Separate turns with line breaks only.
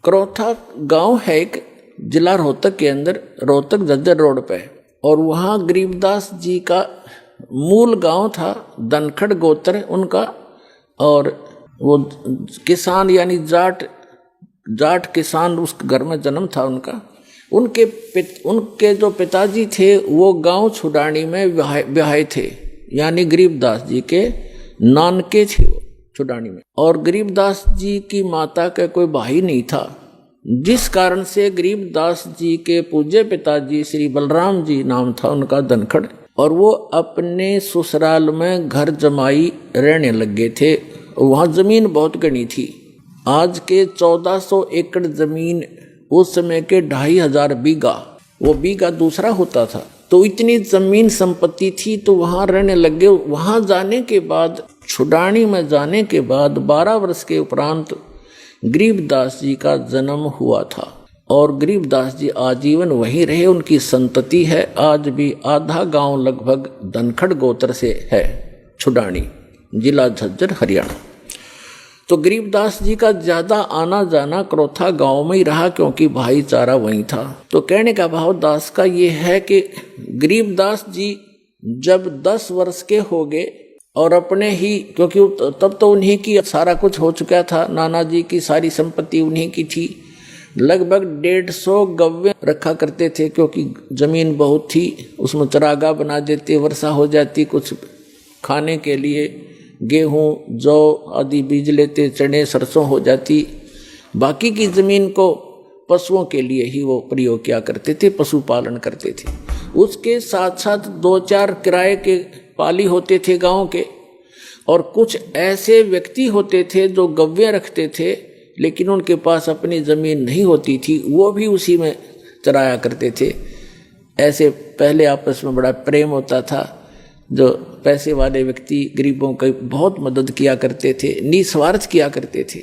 करौथा गांव है एक जिला रोहतक के अंदर, रोहतक झज्जर रोड पे, और वहाँ गरीबदास जी का मूल गांव था, धनखड़ गोत्र उनका। और वो किसान यानी जाट किसान उस घर में जन्म था उनका। उनके जो पिताजी थे वो गांव छुडानी में ब्याहे थे, यानी गरीबदास जी के नानके थे वो छुडानी में। और गरीबदास जी की माता का कोई भाई नहीं था, जिस कारण से गरीबदास जी के पूज्य पिताजी श्री बलराम जी नाम था उनका धनखड़, और वो अपने ससुराल में घर जमाई रहने लग गए थे। वहाँ जमीन बहुत घनी थी, आज के 1400 एकड़ जमीन, उस समय के 2500 बीघा, वो बीघा दूसरा होता था। तो इतनी जमीन संपत्ति थी, तो वहाँ रहने लगे। वहाँ जाने के बाद, छुडानी में जाने के बाद 12 वर्ष के उपरांत गरीबदास जी का जन्म हुआ था, और गरीबदास जी आजीवन वहीं रहे। उनकी संतति है आज भी, आधा गांव लगभग धनखड़ गोत्र से है, छुडानी जिला झज्जर हरियाणा। तो गरीबदास जी का ज्यादा आना जाना करौथा गांव में ही रहा, क्योंकि भाईचारा वहीं था। तो कहने का भाव दास का ये है कि गरीबदास जी जब 10 वर्ष के हो गए, और अपने ही, क्योंकि तब तो उन्हीं की सारा कुछ हो चुका था, नाना जी की सारी संपत्ति उन्हीं की थी। लगभग 150 गव्य रखा करते थे, क्योंकि जमीन बहुत थी, उसमें चरागाह बना देते, वर्षा हो जाती, कुछ खाने के लिए गेहूं जौ आदि बीज लेते, चने सरसों हो जाती। बाकी की जमीन को पशुओं के लिए ही वो प्रयोग किया करते थे, पशुपालन करते थे। उसके साथ साथ 2-4 किराए के पाली होते थे गांव के, और कुछ ऐसे व्यक्ति होते थे जो गव्य रखते थे, लेकिन उनके पास अपनी जमीन नहीं होती थी, वो भी उसी में चराया करते थे। ऐसे पहले आपस में बड़ा प्रेम होता था। जो पैसे वाले व्यक्ति गरीबों की बहुत मदद किया करते थे, निस्वार्थ किया करते थे।